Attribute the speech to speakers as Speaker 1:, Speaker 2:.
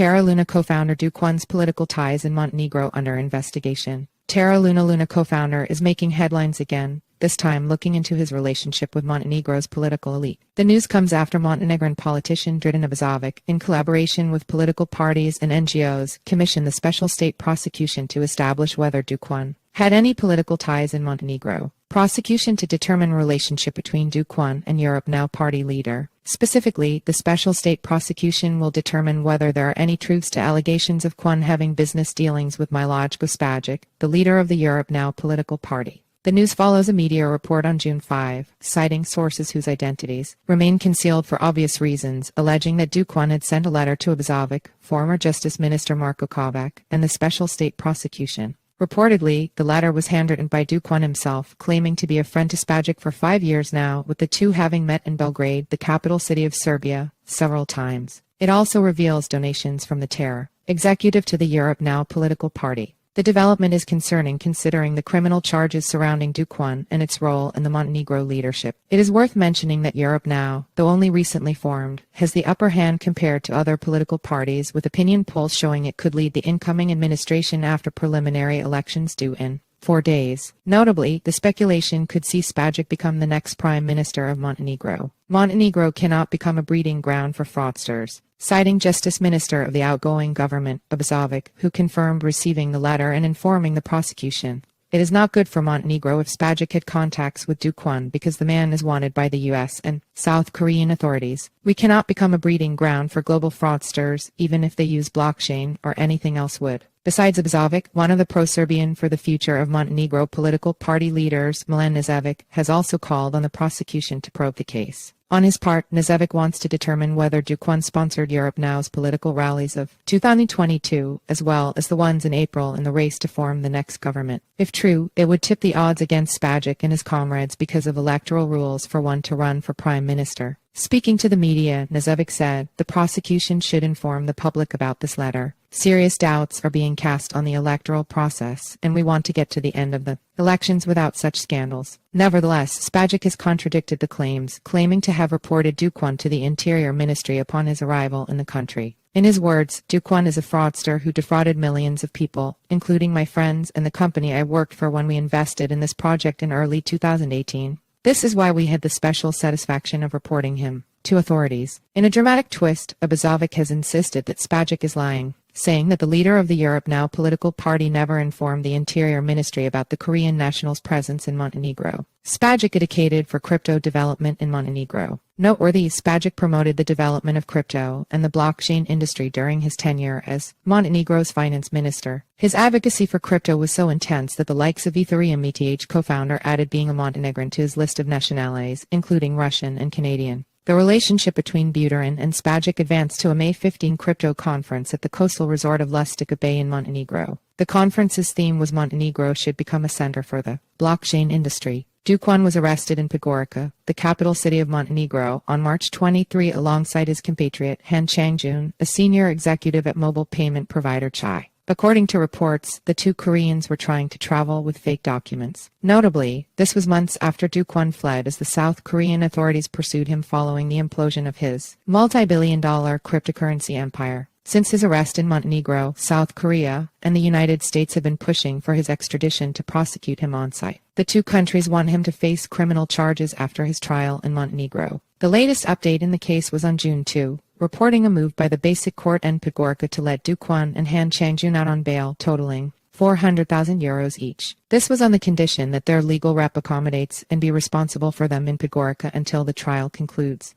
Speaker 1: Terra Luna co-founder Do Kwon's political ties in Montenegro under investigation. Terra Luna co-founder is making headlines again, this time looking into his relationship with Montenegro's political elite. The news comes after Montenegrin politician Dritan Abazovic, in collaboration with political parties and NGOs, commissioned the Special State Prosecution to establish whether Do Kwon had any political ties in Montenegro. Prosecution to determine relationship between Do Kwon and Europe Now party leader. Specifically, the Special State Prosecution will determine whether there are any truths to allegations of Kwon having business dealings with Milojko Spajic, the leader of the Europe Now political party. The news follows a media report on June 5, citing sources whose identities remain concealed for obvious reasons, alleging that Do Kwon had sent a letter to Abazovic, former Justice Minister Marko Kovac, and the Special State Prosecution. Reportedly, the letter was handwritten by Do Kwon himself, claiming to be a friend to Spajic for 5 years now, with the two having met in Belgrade, the capital city of Serbia, several times. It also reveals donations from the Terra executive to the Europe Now political party. The development is concerning considering the criminal charges surrounding Do Kwon and its role in the Montenegro leadership. It is worth mentioning that Europe Now, though only recently formed, has the upper hand compared to other political parties, with opinion polls showing it could lead the incoming administration after preliminary elections due in 4 days. Notably, the speculation could see Spajic become the next prime minister of Montenegro. Montenegro cannot become a breeding ground for fraudsters, citing Justice Minister of the outgoing government, Abazovic, who confirmed receiving the letter and informing the prosecution. It is not good for Montenegro if Spajic had contacts with Do Kwon because the man is wanted by the US and South Korean authorities. We cannot become a breeding ground for global fraudsters, even if they use blockchain or anything else would. Besides Abazovic, one of the pro-Serbian for the future of Montenegro political party leaders, Milan Knežević, has also called on the prosecution to probe the case. On his part, Knežević wants to determine whether Do Kwon sponsored Europe Now's political rallies of 2022, as well as the ones in April in the race to form the next government. If true, it would tip the odds against Spajic and his comrades because of electoral rules for one to run for prime minister. Speaking to the media, Knežević said, the prosecution should inform the public about this letter. Serious doubts are being cast on the electoral process, and we want to get to the end of the elections without such scandals. Nevertheless, Spajic has contradicted the claims, claiming to have reported Do Kwon to the Interior Ministry upon his arrival in the country. In his words, Do Kwon is a fraudster who defrauded millions of people, including my friends and the company I worked for when we invested in this project in early 2018. This is why we had the special satisfaction of reporting him to authorities. In a dramatic twist, Abazovic has insisted that Spajic is lying, saying that the leader of the Europe Now political party never informed the Interior Ministry about the Korean nationals' presence in Montenegro. Spajic advocated for crypto development in Montenegro. Noteworthy, Spajic promoted the development of crypto and the blockchain industry during his tenure as Montenegro's finance minister. His advocacy for crypto was so intense that the likes of Ethereum ETH co-founder added being a Montenegrin to his list of nationalities, including Russian and Canadian. The relationship between Buterin and Spajic advanced to a May 15 crypto conference at the coastal resort of Lustica Bay in Montenegro. The conference's theme was Montenegro should become a center for the blockchain industry. Do Kwon was arrested in Podgorica, the capital city of Montenegro, on March 23 alongside his compatriot Han Chang-jun, a senior executive at mobile payment provider Chai. According to reports, the two Koreans were trying to travel with fake documents. Notably, this was months after Do Kwon fled as the South Korean authorities pursued him following the implosion of his multi-billion-dollar cryptocurrency empire. Since his arrest in Montenegro, South Korea and the United States have been pushing for his extradition to prosecute him on-site. The two countries want him to face criminal charges after his trial in Montenegro. The latest update in the case was on June 2, reporting a move by the Basic Court in Podgorica to let Do Kwon and Han Chang-jun out on bail, totaling €400,000 each. This was on the condition that their legal rep accommodates and be responsible for them in Podgorica until the trial concludes.